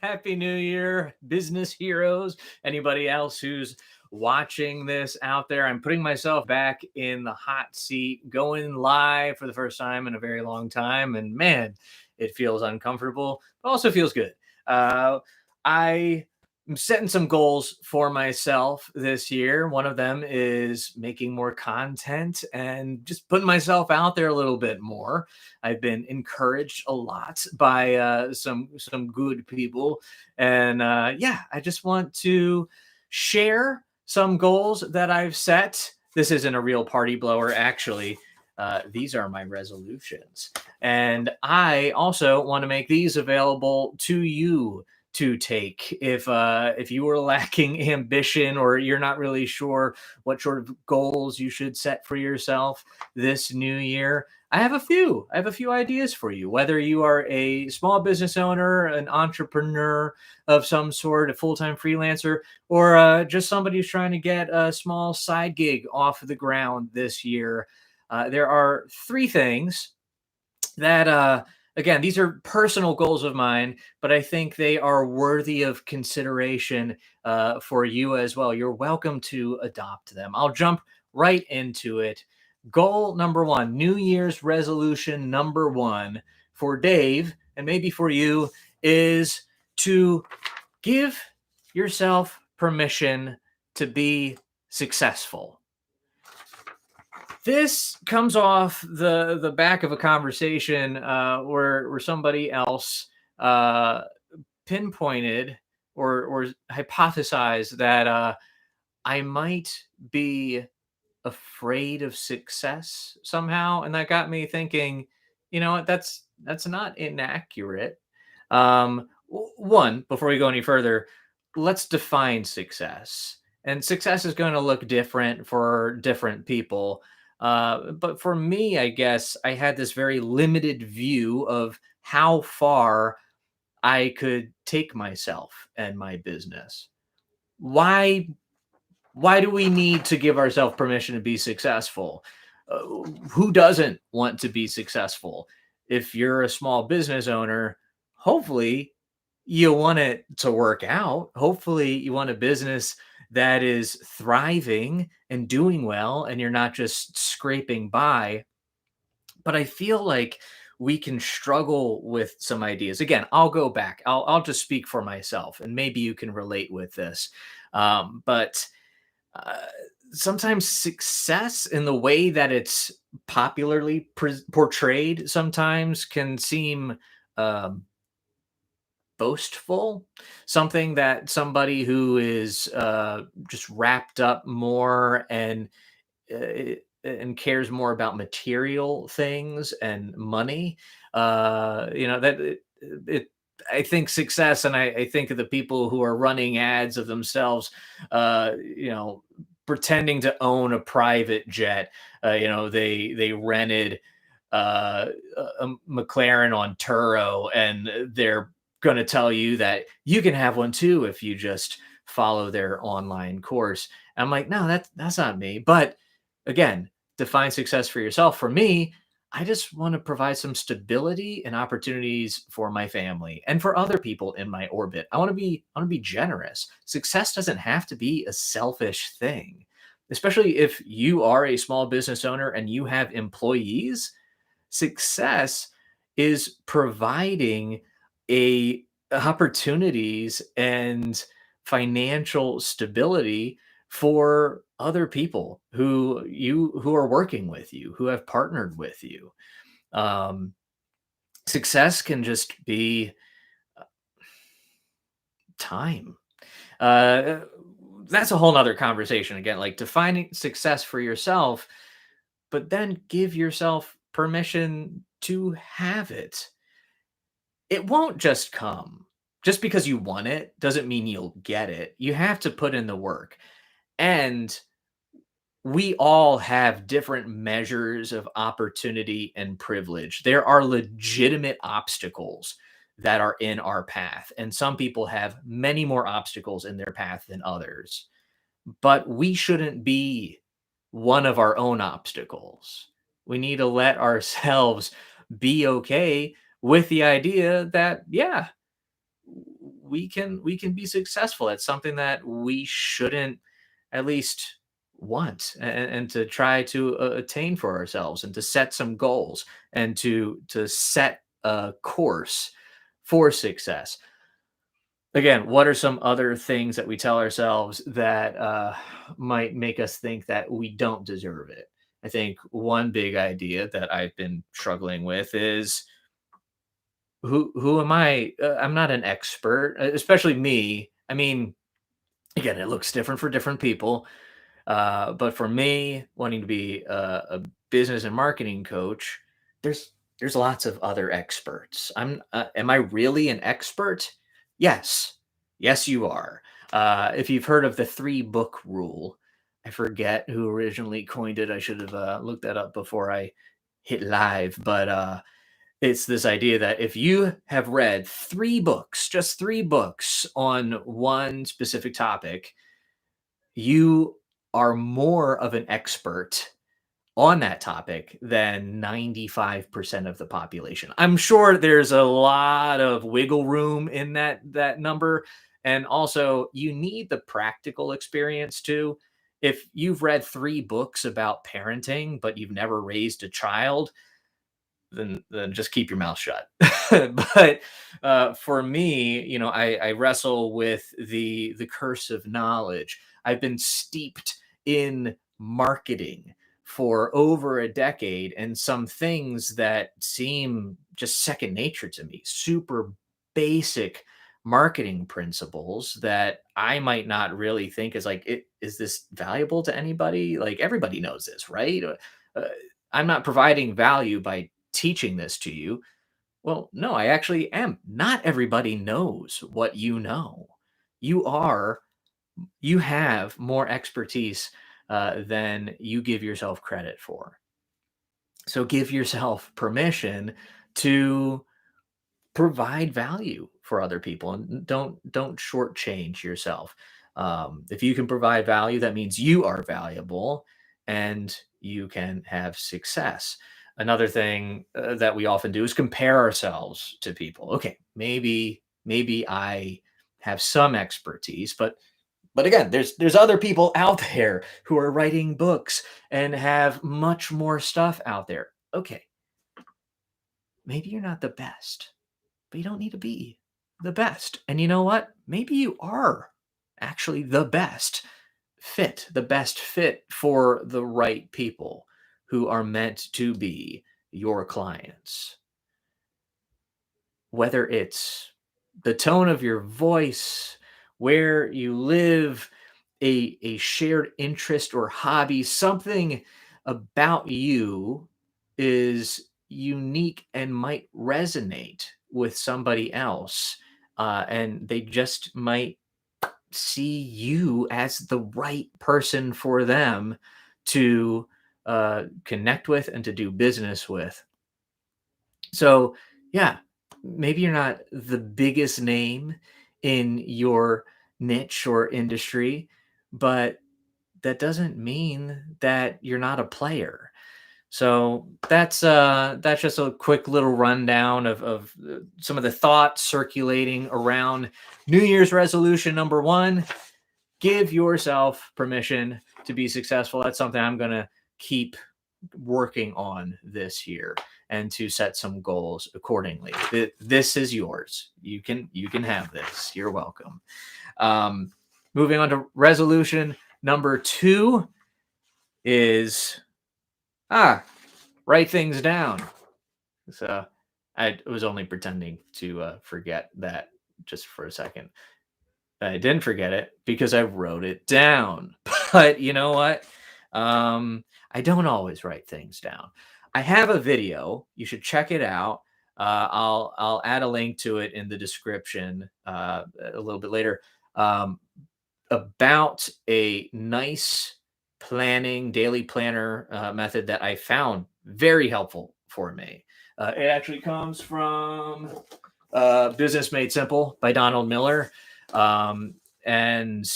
Happy New Year, business heroes. Anybody else who's watching this out there, I'm putting myself back in the hot seat, going live for the first time in a very long time. And man, it feels uncomfortable, but also feels good. I am setting some goals for myself this year. One of them is making more content and just putting myself out there a little bit more. I've been encouraged a lot by some good people, and yeah, I just want to share some goals that I've set. This isn't a real party blower, actually. These are my resolutions, and I also want to make these available to you to take if you are lacking ambition or you're not really sure what sort of goals you should set for yourself this new year. I have a few ideas for you. Whether you are a small business owner, an entrepreneur of some sort, a full-time freelancer, or just somebody who's trying to get a small side gig off the ground this year, there are three things that again, these are personal goals of mine, but I think they are worthy of consideration for you as well. You're welcome to adopt them. I'll jump right into it. Goal number one, New Year's resolution number one for Dave, and maybe for you, is to give yourself permission to be successful. This comes off the back of a conversation where somebody else uh, pinpointed or hypothesized that I might be afraid of success somehow, and that got me thinking. You know what? That's not inaccurate. One, before we go any further, let's define success. And success is going to look different for different people. But for me, I guess I had this very limited view of how far I could take myself and my business. Why why do we need to give ourselves permission to be successful? Who doesn't want to be successful? If you're a small business owner, hopefully you want it to work out. Hopefully you want a business that is thriving and doing well, and you're not just scraping by. But I feel like we can struggle with some ideas. Again, I'll go back. I'll just speak for myself, and maybe you can relate with this. But uh, sometimes success in the way that it's popularly portrayed sometimes can seem um, boastful, something that somebody who is just wrapped up more and cares more about material things and money. That it I think success, and I think of the people who are running ads of themselves, pretending to own a private jet. They rented a McLaren on Turo, and they're going to tell you that you can have one too if you just follow their online course. I'm like, no, that's not me. But again, define success for yourself. For me, I just want to provide some stability and opportunities for my family and for other people in my orbit. I want to be generous. Success doesn't have to be a selfish thing. Especially if you are a small business owner and you have employees, success is providing a opportunities and financial stability for other people who are working with you, who have partnered with you. um, Success can just be time. uh, that's a whole nother conversation. Again, like defining success for yourself, but then give yourself permission to have it. It won't just come. Just because you want it doesn't mean you'll get it. You have to put in the work. And we all have different measures of opportunity and privilege. There are legitimate obstacles that are in our path. And some people have many more obstacles in their path than others. But we shouldn't be one of our own obstacles. We need to let ourselves be okay with the idea that, yeah, we can be successful at something that we shouldn't at least want, and to try to attain for ourselves, and to set some goals, and to set a course for success. Again, what are some other things that we tell ourselves that might make us think that we don't deserve it? I think one big idea that I've been struggling with is, who am I? I'm not an expert, especially me. I mean, again, it looks different for different people. But for me, wanting to be a business and marketing coach, there's lots of other experts. Am I really an expert? Yes, yes, you are. If you've heard of the three book rule, I forget who originally coined it. I should have looked that up before I hit live. But it's this idea that if you have read three books, just three books on one specific topic, you are more of an expert on that topic than 95% of the population. I'm sure there's a lot of wiggle room in that number, and also you need the practical experience too. If you've read 3 books about parenting but you've never raised a child, then just keep your mouth shut. But for me, I wrestle with the curse of knowledge. I've been steeped in marketing for over a decade, and some things that seem just second nature to me, super basic marketing principles that I might not really think is like, is this valuable to anybody? Like, everybody knows this, right? Uh, I'm not providing value by teaching this to you. Well, no, I actually am. Not everybody knows what you know. You are, you have more expertise than you give yourself credit for. So give yourself permission to provide value for other people, and don't shortchange yourself. If you can provide value, that means you are valuable and you can have success. Another thing that we often do is compare ourselves to people. Okay, maybe I have some expertise, but again, there's other people out there who are writing books and have much more stuff out there. Okay, maybe you're not the best, but you don't need to be the best. And you know what? Maybe you are actually the best fit for the right people who are meant to be your clients. Whether it's the tone of your voice, where you live, a shared interest or hobby, something about you is unique and might resonate with somebody else. And they just might see you as the right person for them to connect with and to do business with. So, yeah, maybe you're not the biggest name in your niche or industry, but that doesn't mean that you're not a player. So that's just a quick little rundown of some of the thoughts circulating around New Year's resolution number one. Give yourself permission to be successful. That's something I'm going to keep working on this year, and to set some goals accordingly. This is yours. You can have this. You're welcome. Um, Moving on to resolution number two is write things down. So I was only pretending to forget that just for a second. I didn't forget it because I wrote it down. But you know what? I don't always write things down. I have a video. You should check it out. I'll add a link to it in the description a little bit later, about a nice planning daily planner method that I found very helpful for me. It actually comes from Business Made Simple by Donald Miller, and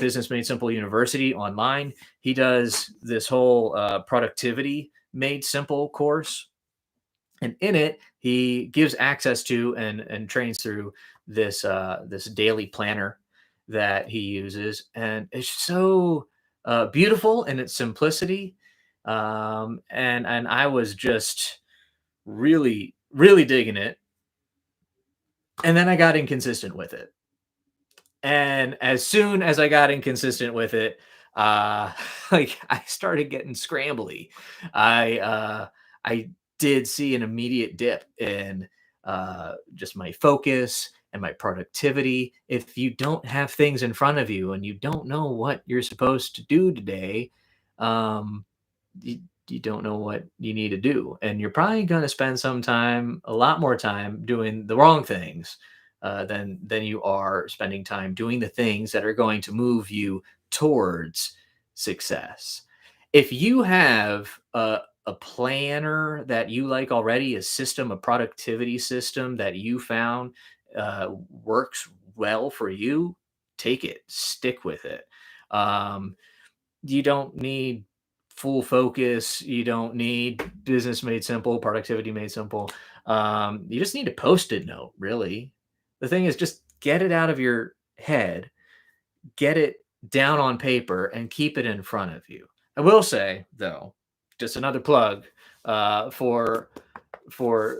Business Made Simple University online. He does this whole productivity made simple course. And in it, he gives access to and trains through this daily planner that he uses, and it's so beautiful in its simplicity. And I was just really digging it. And then I got inconsistent with it. And as soon as I got inconsistent with it, like I started getting scrambly. I did see an immediate dip in just my focus and my productivity. If you don't have things in front of you and you don't know what you're supposed to do today, um, you, you don't know what you need to do, and you're probably going to spend some time, a lot more time, doing the wrong things than you are spending time doing the things that are going to move you towards success. If you have a planner that you like already, a system, a productivity system that you found works well for you, take it, stick with it. Um, you don't need full focus. You don't need business made simple, productivity made simple. You just need a post-it note, really. The thing is, just get it out of your head, get it down on paper, and keep it in front of you. I will say, though, just another plug for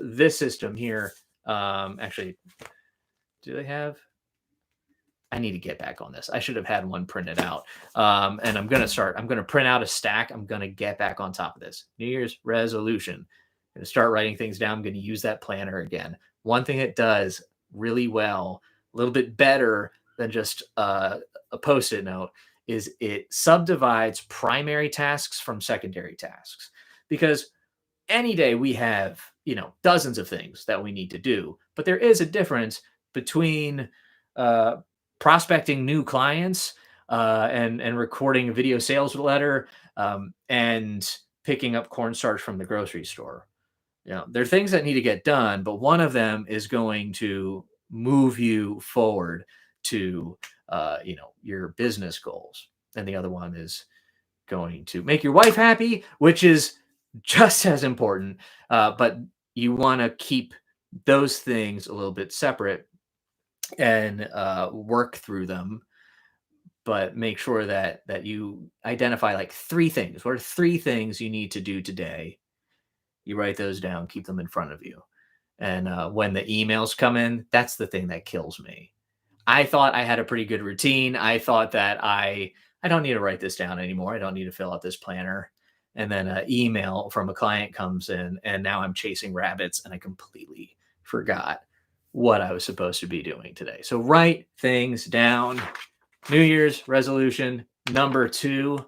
this system here. Actually, do they have? I need to get back on this. I should have had one printed out. And I'm going to print out a stack. I'm going to get back on top of this. New Year's resolution. I'm going to start writing things down. I'm going to use that planner again. One thing it does really well, a little bit better than just a post it note, is it subdivides primary tasks from secondary tasks. Because any day we have, dozens of things that we need to do, but there is a difference between uh, prospecting new clients and recording a video sales letter and picking up cornstarch from the grocery store. There are things that need to get done, but one of them is going to move you forward to your business goals, and the other one is going to make your wife happy, which is just as important. But you want to keep those things a little bit separate and work through them, but make sure that you identify like three things. What are three things you need to do today? You write those down, keep them in front of you. And when the emails come in, that's the thing that kills me. I thought I had a pretty good routine. I thought that I don't need to write this down anymore. I don't need to fill out this planner. And then an email from a client comes in, and now I'm chasing rabbits, and I completely forgot what I was supposed to be doing today. So write things down. New Year's resolution number two.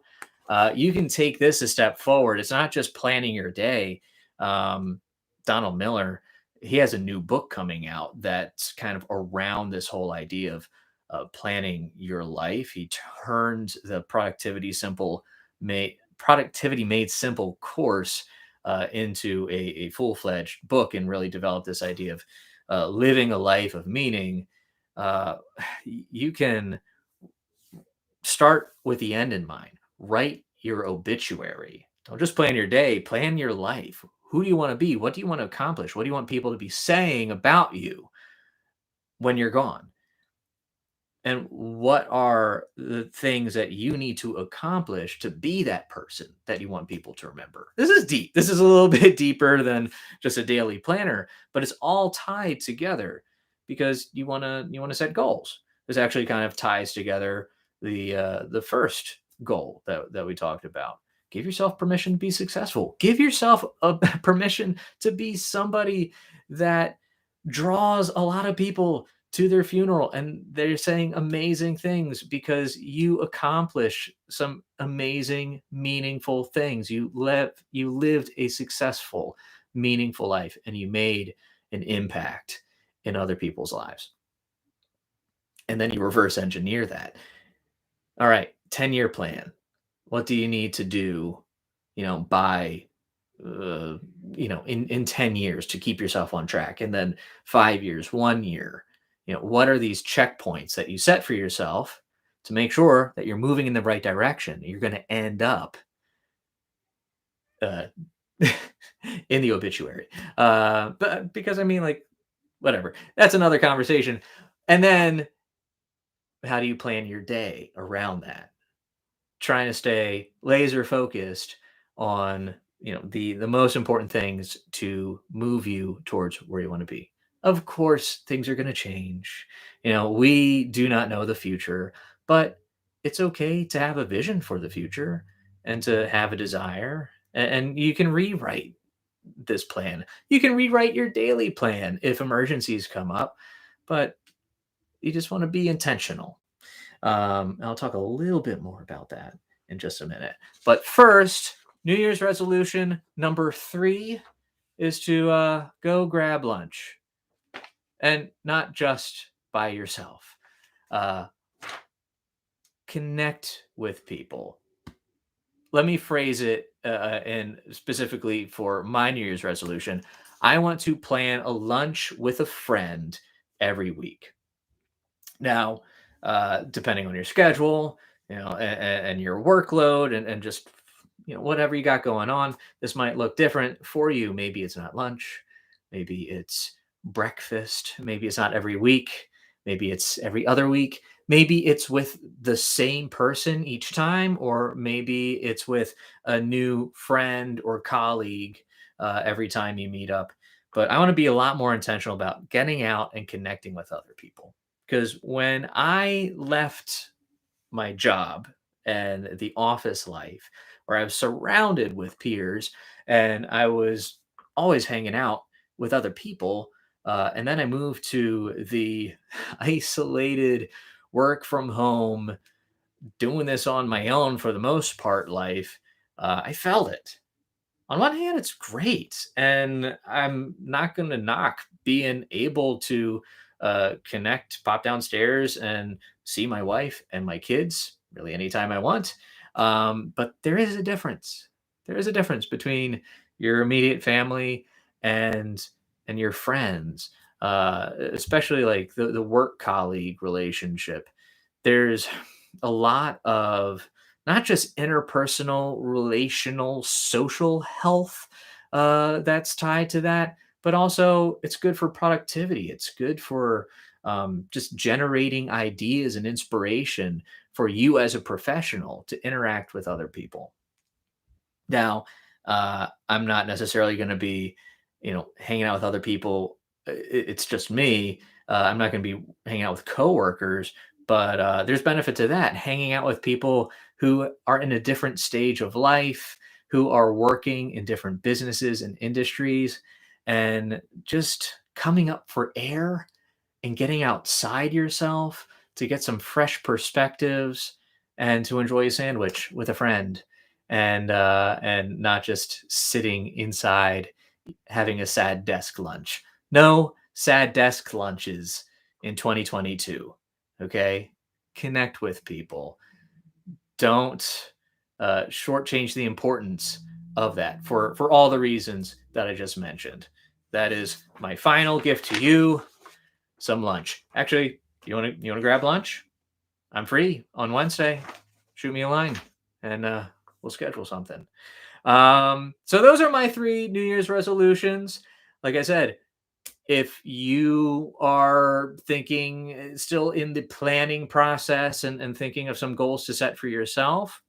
You can take this a step forward. It's not just planning your day. Donald Miller, he has a new book coming out that's kind of around this whole idea of planning your life. He turned the productivity made simple course into a full-fledged book, and really developed this idea of living a life of meaning. Uh, you can start with the end in mind. Write your obituary. Don't just plan your day, plan your life. Who do you want to be? What do you want to accomplish? What do you want people to be saying about you when you're gone? And what are the things that you need to accomplish to be that person that you want people to remember? This is deep. This is a little bit deeper than just a daily planner, but it's all tied together because you want to set goals. This actually kind of ties together the first goal that we talked about. Give yourself permission to be successful. Give yourself a permission to be somebody that draws a lot of people to their funeral, and they're saying amazing things because you accomplish some amazing, meaningful things. You lived a successful, meaningful life, and you made an impact in other people's lives. And then you reverse engineer that. All right, 10-year plan. What do you need to do, by uh, in 10 years to keep yourself on track? And then 5 years, 1 year, what are these checkpoints that you set for yourself to make sure that you're moving in the right direction? You're going to end up uh, in the obituary. But because I mean, like, whatever, that's another conversation. And then how do you plan your day around that? Trying to stay laser focused on, the most important things to move you towards where you want to be. Of course, things are going to change. We do not know the future, but it's okay to have a vision for the future and to have a desire. And you can rewrite this plan. You can rewrite your daily plan if emergencies come up, but you just want to be intentional. I'll talk a little bit more about that in just a minute. But first, New Year's resolution number 3 is to go grab lunch, and not just by yourself. Uh, Connect with people. Let me phrase it, and specifically for my New Year's resolution, I want to plan a lunch with a friend every week. Now, depending on your schedule, and your workload, and just whatever you got going on, this might look different for you. Maybe it's not lunch, maybe it's breakfast, maybe it's not every week, maybe it's every other week, maybe it's with the same person each time, or maybe it's with a new friend or colleague every time you meet up. But I want to be a lot more intentional about getting out and connecting with other people, because when I left my job and the office life, where I was surrounded with peers and I was always hanging out with other people, and then I moved to the isolated work from home, doing this on my own for the most part life, I felt it. On one hand, it's great, and I'm not going to knock being able to connect, pop downstairs, and see my wife and my kids really anytime I want. But there is a difference. There is a difference between your immediate family and your friends, especially like the work colleague relationship. There's a lot of not just interpersonal, relational, social health that's tied to that, but also it's good for productivity. It's good for just generating ideas and inspiration for you as a professional to interact with other people. Now, I'm not necessarily going to be, hanging out with other people. It's just me. I'm not going to be hanging out with coworkers, but there's benefit to that. Hanging out with people who are in a different stage of life, who are working in different businesses and industries, and just coming up for air and getting outside yourself to get some fresh perspectives and to enjoy a sandwich with a friend, and not just sitting inside having a sad desk lunch. No sad desk lunches in 2022. Okay, connect with people. Don't shortchange the importance of that for all the reasons that I just mentioned. That is my final gift to you: some lunch. Actually, you want to grab lunch? I'm free on Wednesday. Shoot me a line, and we'll schedule something. So those are my 3 New Year's resolutions. Like I said, if you are thinking, still in the planning process, and thinking of some goals to set for yourself,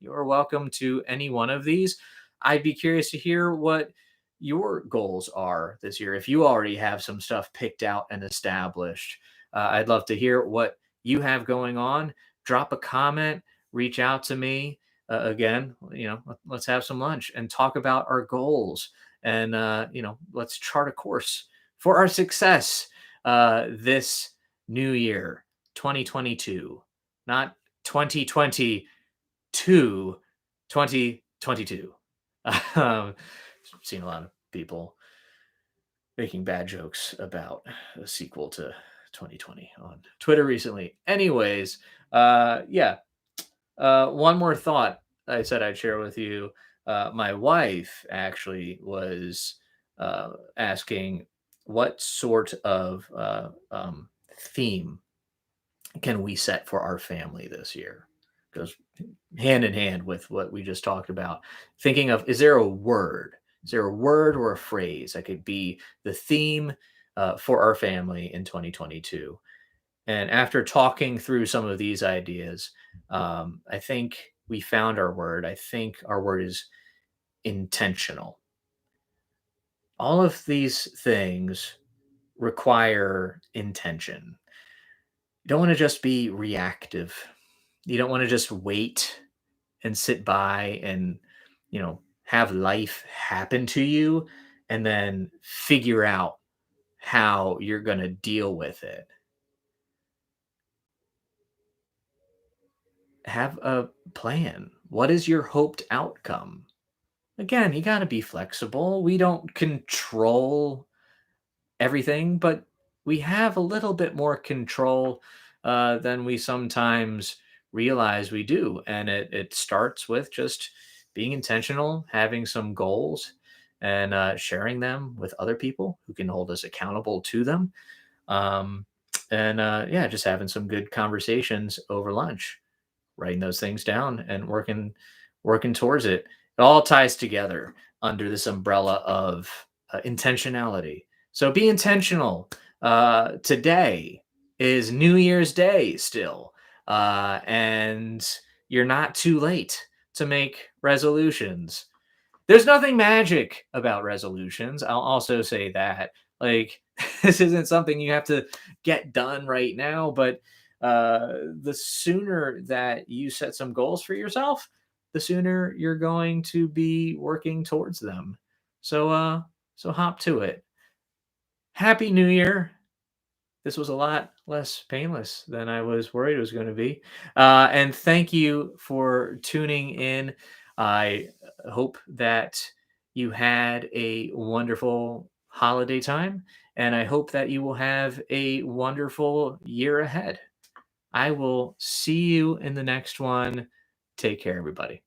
you're welcome to any one of these. I'd be curious to hear what your goals are this year. If you already have some stuff picked out and established, I'd love to hear what you have going on. Drop a comment, reach out to me. Again, let's have some lunch and talk about our goals. And, let's chart a course for our success this new year, 2022, not 2020 to 2022. Um, seen a lot of people making bad jokes about a sequel to 2020 on Twitter recently. Anyways, yeah. One more thought I said I'd share with you. My wife actually was asking what sort of theme can we set for our family this year? Goes hand in hand with what we just talked about. Thinking of, is there a word? Is there a word or a phrase that could be the theme for our family in 2022? And after talking through some of these ideas, I think we found our word. I think our word is intentional. All of these things require intention. You don't want to just be reactive. You don't want to just wait and sit by and, have life happen to you and then figure out how you're going to deal with it. Have a plan. What is your hoped outcome? Again, you got to be flexible. We don't control everything, but we have a little bit more control than we sometimes realize we do. And it starts with just being intentional, having some goals, and sharing them with other people who can hold us accountable to them. Um, and yeah, just having some good conversations over lunch, writing those things down and working towards it. It all ties together under this umbrella of intentionality. So be intentional. Today is New Year's Day still, and you're not too late to make resolutions. There's nothing magic about resolutions. I'll also say that. Like, this isn't something you have to get done right now, but the sooner that you set some goals for yourself, the sooner you're going to be working towards them. So hop to it. Happy New Year. This was a lot less painless than I was worried it was going to be. And thank you for tuning in. I hope that you had a wonderful holiday time, and I hope that you will have a wonderful year ahead. I will see you in the next one. Take care, everybody.